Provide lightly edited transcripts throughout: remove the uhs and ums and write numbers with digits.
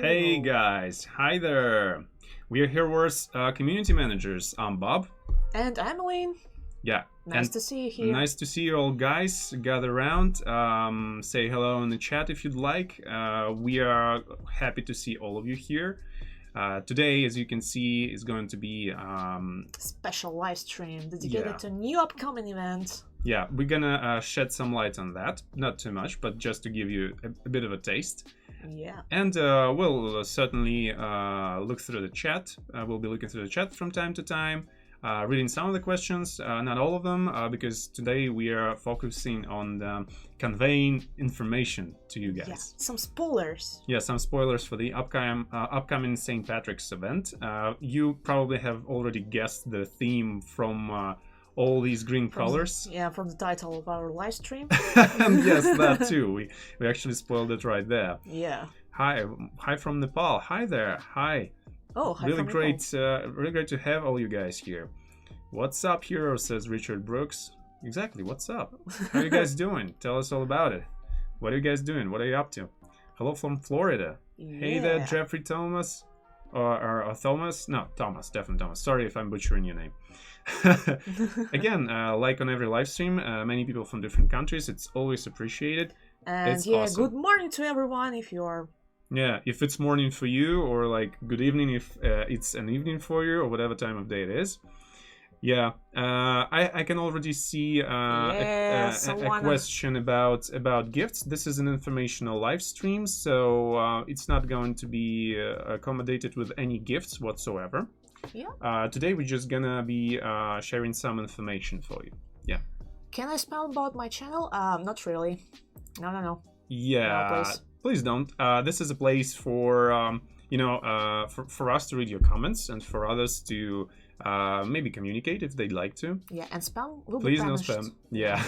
Hey guys, hi there. We are here as community managers. I'm Bob. And I'm Elaine. Yeah. Nice to see you here. Nice to see you all, guys. Gather around. Say hello in the chat if you'd like. We are happy to see all of you here. Today, as you can see, is going to be special live stream dedicated to a new upcoming event. Yeah, we're gonna shed some light on that. Not too much, but just to give you a bit of a taste. Yeah. And we'll certainly look through the chat. We'll be looking through the chat from time to time, reading some of the questions, not all of them, because today we are focusing on conveying information to you guys. Yeah, some spoilers. Yeah, some spoilers for the upcoming St. Patrick's event. You probably have already guessed the theme from all these green colors. From the title of our live stream. Yes, that too. We actually spoiled it right there. Yeah. Hi from Nepal. Hi there. Hi. Oh, hi really from great. Really great to have all you guys here. What's up, hero? Says Richard Brooks. Exactly. What's up? How are you guys doing? Tell us all about it. What are you guys doing? What are you up to? Hello from Florida. Yeah. Hey there, Jeffrey Thomas. Or Thomas? No, Thomas. Definitely Thomas. Sorry if I'm butchering your name. Again, like on every live stream, many people from different countries. It's always appreciated. And it's awesome. Good morning to everyone if you are. Yeah, if it's morning for you, or like good evening if it's an evening for you, or whatever time of day it is. Yeah, I can already see a question about gifts. This is an informational live stream, so it's not going to be accommodated with any gifts whatsoever. Yeah. Today we're just gonna be sharing some information for you. Yeah. Can I spell about my channel? Not really. No. Yeah. No, please don't. This is a place for for us to read your comments and for others to maybe communicate if they'd like to. Yeah, and spam will please be no punished. spam. Yeah.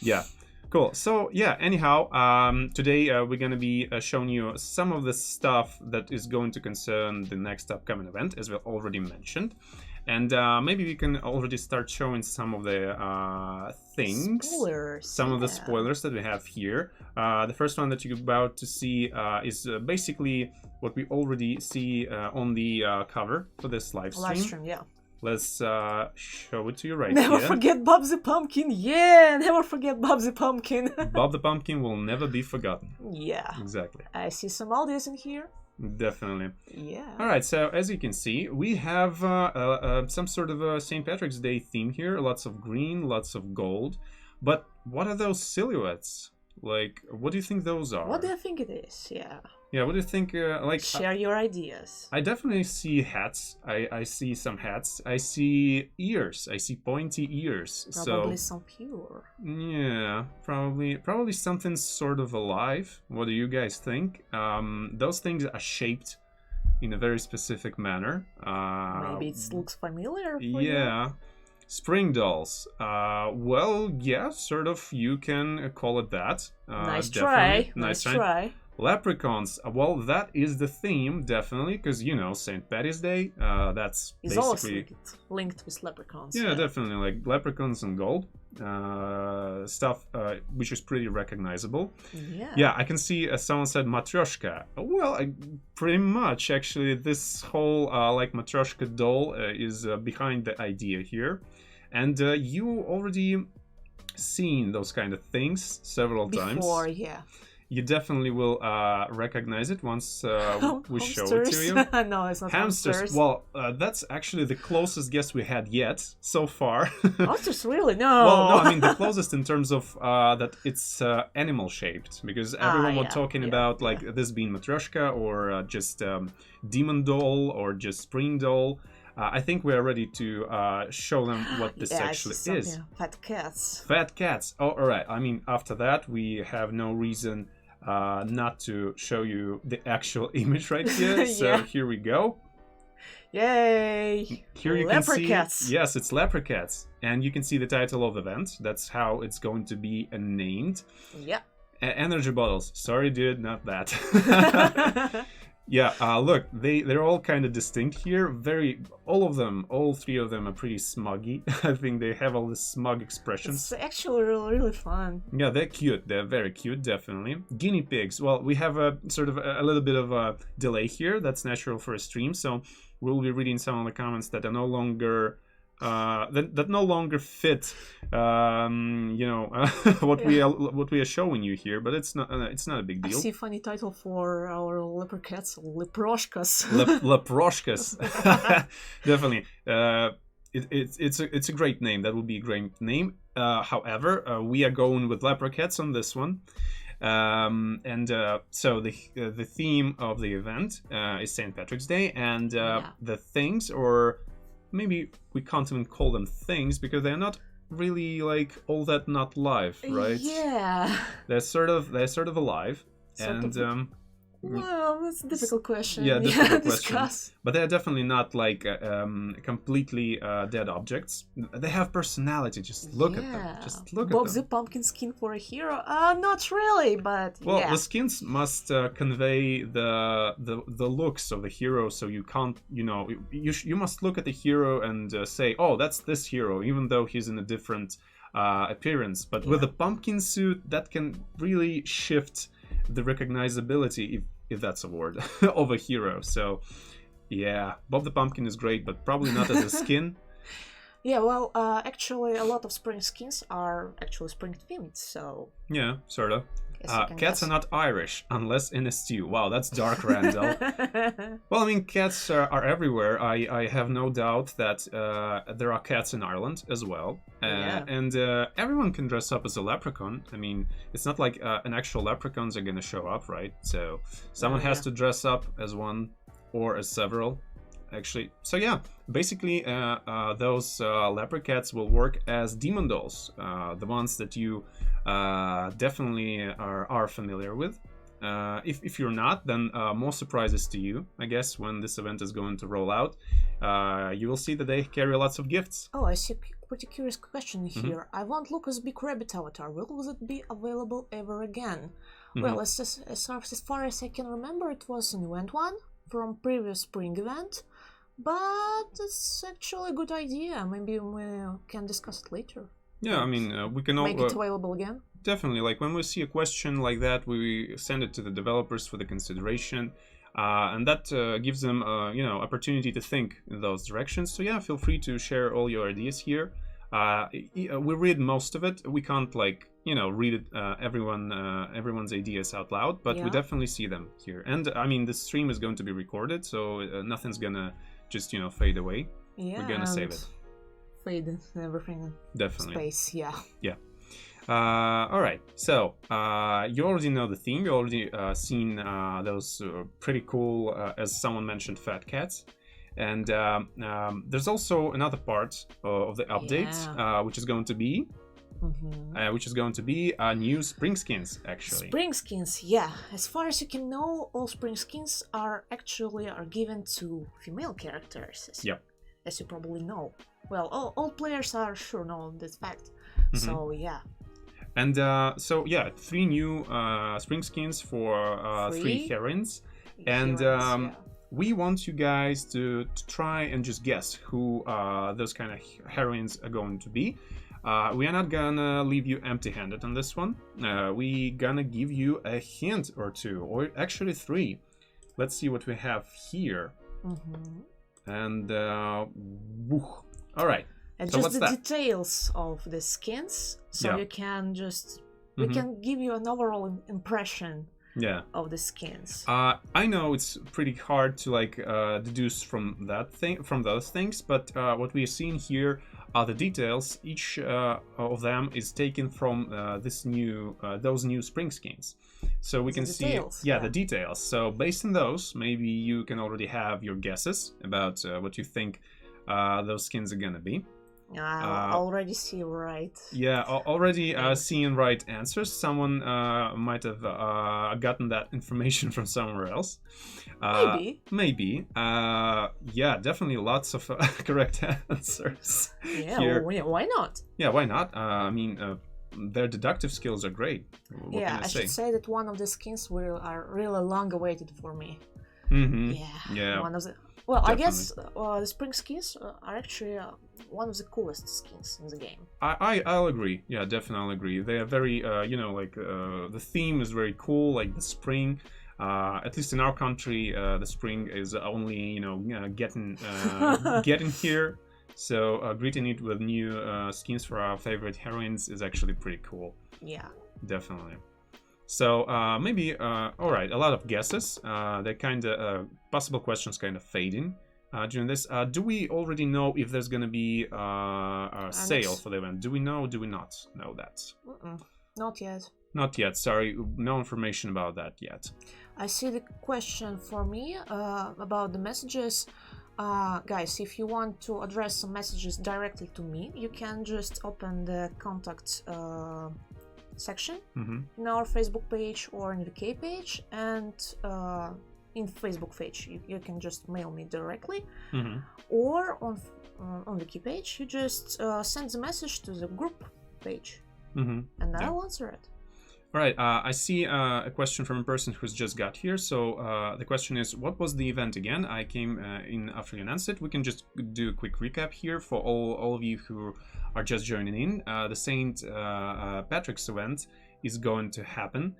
Yeah. Cool. So yeah, anyhow, today we're going to be showing you some of the stuff that is going to concern the next upcoming event, as we already mentioned. And maybe we can already start showing some of the things, spoilers, some of the spoilers that we have here. The first one that you're about to see is basically what we already see on the cover for this live stream. Yeah. Let's show it to you right never here. Forget Bob the Pumpkin. Yeah, never forget Bob the Pumpkin. Bob the Pumpkin will never be forgotten. Yeah. Exactly. I see some Aldi's in here. Definitely. Yeah. All right, so as you can see, we have some sort of a St. Patrick's Day theme here. Lots of green, lots of gold. But what are those silhouettes? Like, what do you think those are? What do you think it is? Yeah. Yeah, what do you think? Share your ideas. I definitely see hats. I see some hats. I see ears. I see pointy ears. Probably some pure. Yeah, probably something sort of alive. What do you guys think? Those things are shaped in a very specific manner. Maybe it looks familiar for you? Yeah. Spring dolls. Well, yeah, sort of. You can call it that. Nice try. Nice try. Leprechauns. Well, that is the theme, definitely, because, you know, St. Patty's Day, that's it's basically... always linked with leprechauns. Yeah, definitely, like leprechauns and gold. Stuff which is pretty recognizable. Yeah, I can see someone said Matryoshka. Well, pretty much, actually, this whole, like, Matryoshka doll is behind the idea here. And you already seen those kind of things several times. Before, yeah. You definitely will recognize it once we show it to you. No, it's not hamsters. Well, that's actually the closest guess we had yet so far. Hamsters, really? No. Well, no, I mean the closest in terms of that it's animal shaped, because everyone was talking about like this being Matryoshka or just demon doll or just spring doll. I think we are ready to show them what this actually is. Fat cats. Fat cats. Oh, all right. I mean, after that, we have no reason not to show you the actual image right here. So here we go. Yay! Here you Leopard can see, Cats. Yes, it's Leopard Cats, and you can see the title of the event. That's how it's going to be named. Yeah. Energy bottles. Sorry, dude, not that. Yeah, look, they're all kind of distinct here. All three of them are pretty smuggy. I think they have all the smug expressions. It's actually really, really fun. Yeah, they're cute. They're very cute, definitely. Guinea pigs. Well, we have a sort of a little bit of a delay here. That's natural for a stream, so we'll be reading some of the comments that are no longer that no longer fit, what we are showing you here. But it's not a big deal. I see a funny title for our leopard cats, Leproshkas. Leproshkas, definitely. It's a great name. That would be a great name. However, we are going with leopard cats on this one. So the theme of the event is St. Patrick's Day, and the things, or maybe we can't even call them things because they're not really like all that not live, right? Yeah. They're sort of alive, Well, that's a difficult question. Yeah, difficult question. Discuss. But they're definitely not like completely dead objects. They have personality. Just look at them. Just look Bob at them. the pumpkin skin for a hero? Not really, but well, the skins must convey the looks of the hero. So you can't, you must look at the hero and say, oh, that's this hero, even though he's in a different appearance. But with a pumpkin suit, that can really shift the recognizability, if that's a word, of a hero. So yeah, Bob the Pumpkin is great, but probably not as a skin. Yeah, well, actually a lot of spring skins are actually spring themed, so yeah, sort of. Cats are not Irish unless in a stew. Wow, that's dark, Randall. Well, I mean, cats are everywhere. I have no doubt that there are cats in Ireland as well. And everyone can dress up as a leprechaun. I mean, it's not like an actual leprechauns are going to show up, right? So someone has to dress up as one or as several, actually. So yeah, basically those leopard cats will work as demon dolls, the ones that you definitely are familiar with. If you're not, then more surprises to you, I guess, when this event is going to roll out. You will see that they carry lots of gifts. Oh, I see a pretty curious question here. I want Lucas' Big Rabbit avatar. Will it be available ever again? Well, as far as I can remember, it was an event one from previous spring event. But it's actually a good idea. Maybe we can discuss it later. Yeah, I mean, we can all make it available again. Definitely. Like when we see a question like that, we send it to the developers for the consideration, and that gives them, opportunity to think in those directions. So yeah, feel free to share all your ideas here. We read most of it. We can't read it everyone's ideas out loud, but we definitely see them here. And I mean, the stream is going to be recorded, so nothing's gonna just fade away. Yeah, we're gonna save it. Fade everything. Definitely. Space. Yeah. Yeah. All right. So you already know the theme. You already seen those pretty cool, as someone mentioned, fat cats. And there's also another part of the update, which is going to be. New spring skins, actually. Spring skins, yeah. As far as you can know, all spring skins are given to female characters. As you probably know. Well, all players are sure know this fact. So yeah. And 3 new spring skins for 3 heroines. And we want you guys to try and just guess who those kind of heroines are going to be. We are not gonna leave you empty-handed on this one. We gonna give you a hint or 2, or actually 3. Let's see what we have here. And all right. And so just the details of the skins, so you can just we can give you an overall impression of the skins. I know it's pretty hard to deduce from those things, but what we're seeing here are the details. Each of them is taken from those new spring skins. So we can see the details. So based on those, maybe you can already have your guesses about what you think those skins are gonna be. I already see right. Yeah, already seeing right answers. Someone might have gotten that information from somewhere else. Maybe. Yeah, definitely lots of correct answers. Yeah, here. Well, why not? Yeah, why not? I mean, their deductive skills are great. What can I say? Should say that one of the skins are really long awaited for me. Yeah. One of the well, Definitely. I guess the spring skins are actually one of the coolest skins in the game. I'll agree. Yeah, definitely I'll agree. They are very, the theme is very cool, like the spring. At least in our country, the spring is only, getting here. So greeting it with new skins for our favorite heroines is actually pretty cool. Yeah. Definitely. So maybe, all right, a lot of guesses. They kind of, possible questions kind of fading during this. Do we already know if there's going to be a sale for the event? Do we know? Do we not know that? Not yet. Not yet, sorry. No information about that yet. I see the question for me about the messages. Guys, if you want to address some messages directly to me, you can just open the contact section in our Facebook page or in the VK page, and in Facebook page you can just mail me directly, or on the VK page you just send the message to the group page, and I'll answer it. All right, I see a question from a person who's just got here. So the question is, what was the event again? I came in after you announced it. We can just do a quick recap here for all of you who are just joining in. The St. Patrick's event is going to happen.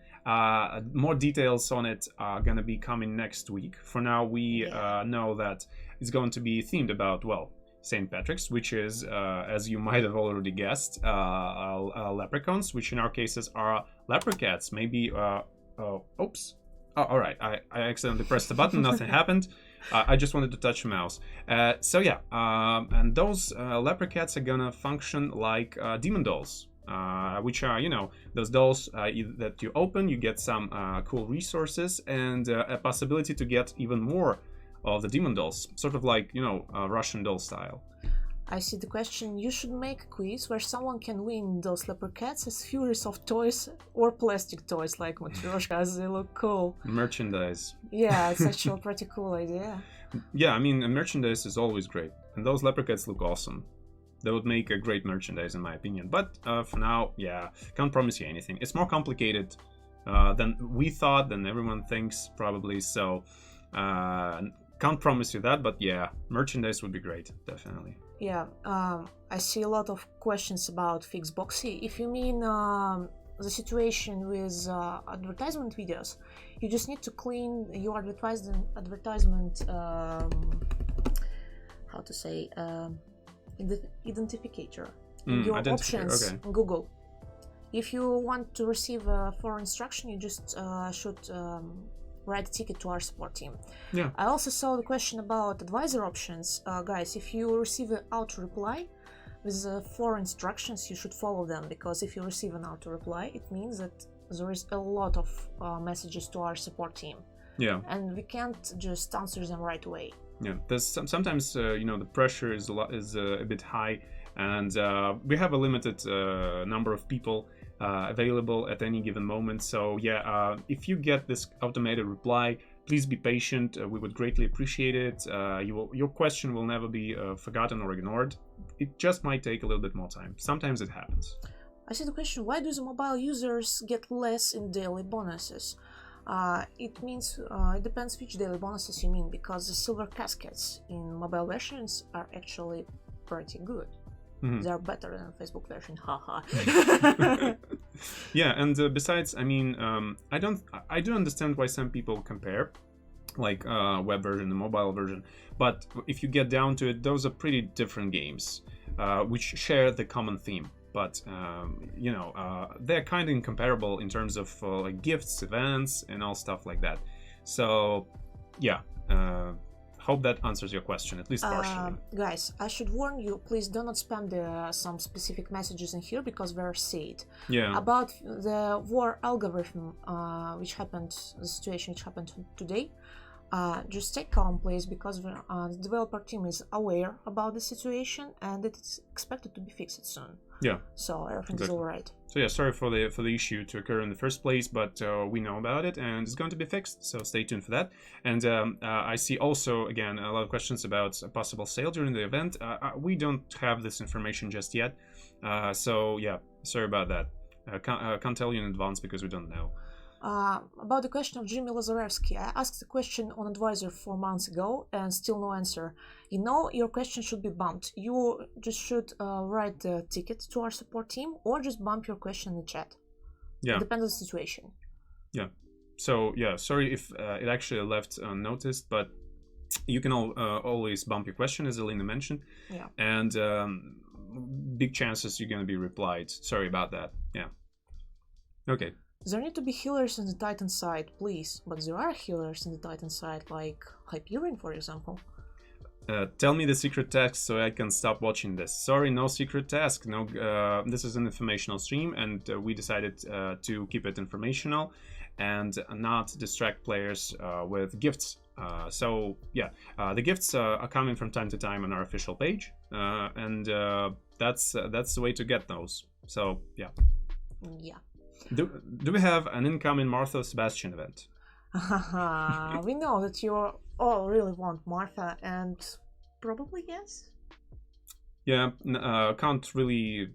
More details on it are going to be coming next week. For now, we know that it's going to be themed about, well, St. Patrick's, which is, as you might have already guessed, leprechauns, which in our cases are leopard cats. Maybe, oops. Oh, all right, I accidentally pressed the button, nothing happened. I just wanted to touch the mouse. So yeah, and those leopard cats are gonna function like demon dolls. Which are, those dolls that you open, you get some cool resources and a possibility to get even more of the demon dolls, sort of like, Russian doll style. I see the question. You should make a quiz where someone can win those leopard cats as furious of toys or plastic toys like Matryoshkas. They look cool. Merchandise. Yeah, it's actually a pretty cool idea. Yeah, I mean, merchandise is always great, and those leopard cats look awesome. They would make a great merchandise, in my opinion. But for now, yeah, can't promise you anything. It's more complicated than we thought, than everyone thinks, probably. So can't promise you that, but yeah, merchandise would be great, definitely. Yeah, I see a lot of questions about Fix Boxy. If you mean the situation with advertisement videos, you just need to clean your advertisement, how to say, identificator in your options in Google. If you want to receive for instruction, you just should write a ticket to our support team. Yeah. I also saw the question about advisor options. Guys, if you receive an auto reply with 4 instructions, you should follow them, because if you receive an auto reply, it means that there is a lot of messages to our support team. Yeah. And we can't just answer them right away. Yeah. There's sometimes the pressure is a bit high, and we have a limited number of people available at any given moment. So yeah, if you get this automated reply, please be patient. We would greatly appreciate it. Your question will never be forgotten or ignored. It just might take a little bit more time. Sometimes it happens. I see the question, why do the mobile users get less in daily bonuses? It means, it depends which daily bonuses you mean, because the silver caskets in mobile versions are actually pretty good. Mm-hmm. They are better than Facebook version, haha. Yeah, and besides, I mean, I do understand why some people compare, like web version and mobile version, but if you get down to it, those are pretty different games, which share the common theme. But they're kind of incomparable in terms of like gifts, events, and all stuff like that. So, yeah. Hope that answers your question, at least partially. Guys, I should warn you, please do not spam some specific messages in here, because we're seed. Yeah. About the war algorithm, the situation which happened today, just stay calm, please, because the developer team is aware about the situation and it's expected to be fixed soon. Yeah. So everything is all right. So yeah, sorry for the issue to occur in the first place, but we know about it and it's going to be fixed. So stay tuned for that. And I see also, again, a lot of questions about a possible sale during the event. We don't have this information just yet. So yeah, sorry about that. Can't tell you in advance because we don't know. About the question of Jimmy Lazarevsky, I asked the question on Advisor 4 months ago and still no answer. Your question should be bumped. You just should write the ticket to our support team or just bump your question in the chat. Yeah. It depends on the situation. Yeah. So, yeah, sorry if it actually left unnoticed, but you can always bump your question, as Alina mentioned. Yeah. And big chances you're going to be replied. Sorry about that. Yeah. Okay. There need to be healers in the Titan side, please. But there are healers in the Titan side, like Hyperion, for example. Tell me the secret task so I can stop watching this. Sorry, no secret task. No, this is an informational stream, and we decided to keep it informational and not distract players with gifts. So yeah, the gifts are coming from time to time on our official page, and that's the way to get those. So yeah. Yeah. Do we have an incoming Martha Sebastian event? We know that you all really want Martha, and probably yes. Yeah, can't really,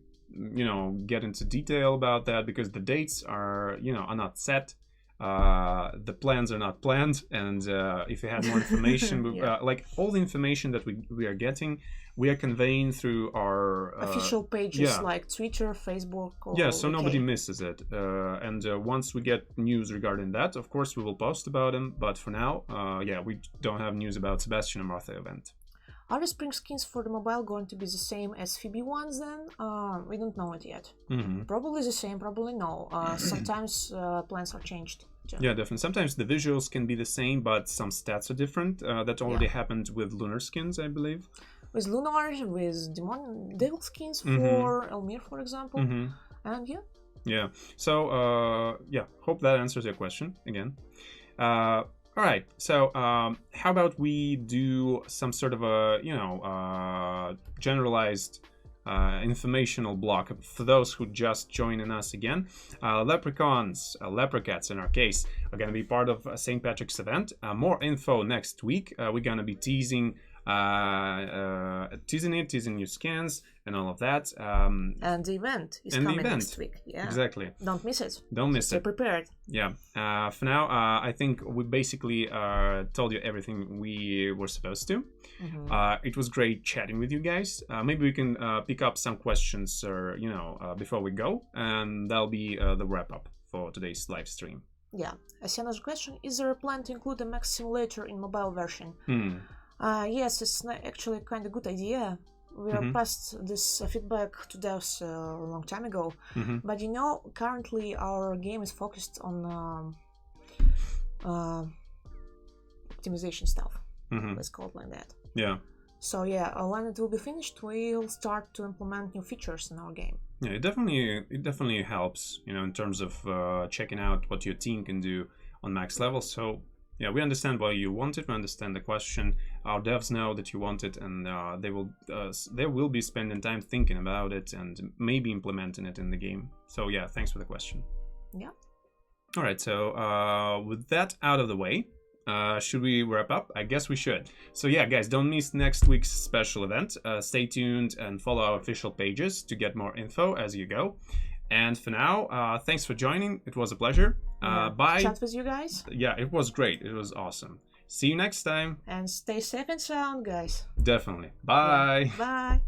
get into detail about that because the dates are not set. The plans are not planned, and if you had more information, yeah. Like all the information that we are getting, we are conveying through our official pages like Twitter, Facebook. Or so nobody misses it. And once we get news regarding that, of course we will post about them. But for now, we don't have news about Sebastian and Martha event. Are the spring skins for the mobile going to be the same as Phoebe ones then? We don't know it yet. Mm-hmm. Probably the same, probably no. Sometimes plans are changed. Too. Yeah, definitely. Sometimes the visuals can be the same, but some stats are different. That already happened with Lunar skins, I believe. With Lunar, with Devil skins for Elmir, for example. Mm-hmm. And yeah. Yeah. So, hope that answers your question again. All right, so how about we do some sort of a, generalized informational block for those who just joining us again. Leprechauns, Leopard Cats in our case, are going to be part of St. Patrick's event. More info next week. We're going to be teasing new scans and all of that. And the event is coming next week. Yeah, exactly. Don't miss it. Don't miss it. Stay prepared. Yeah. For now, I think we basically told you everything we were supposed to. Mm-hmm. It was great chatting with you guys. Maybe we can pick up some questions, or before we go, and that'll be the wrap up for today's live stream. Yeah. I see another question: is there a plan to include a Max Simulator in mobile version? Yes, it's actually kind of good idea. We are past this feedback to devs a long time ago, but currently our game is focused on optimization stuff. Let's call it like that. Yeah. So when it will be finished, we'll start to implement new features in our game. Yeah, it definitely helps, in terms of checking out what your team can do on max level. So. Yeah, we understand why you want it. We understand the question. Our devs know that you want it, and they will be spending time thinking about it and maybe implementing it in the game. So yeah, thanks for the question. Yeah. All right. So with that out of the way, should we wrap up? I guess we should. So yeah, guys, don't miss next week's special event. Stay tuned and follow our official pages to get more info as you go. And for now, thanks for joining. It was a pleasure. Bye. Chat with you guys. Yeah, it was great. It was awesome. See you next time. And stay safe and sound, guys. Definitely. Bye. Yeah. Bye.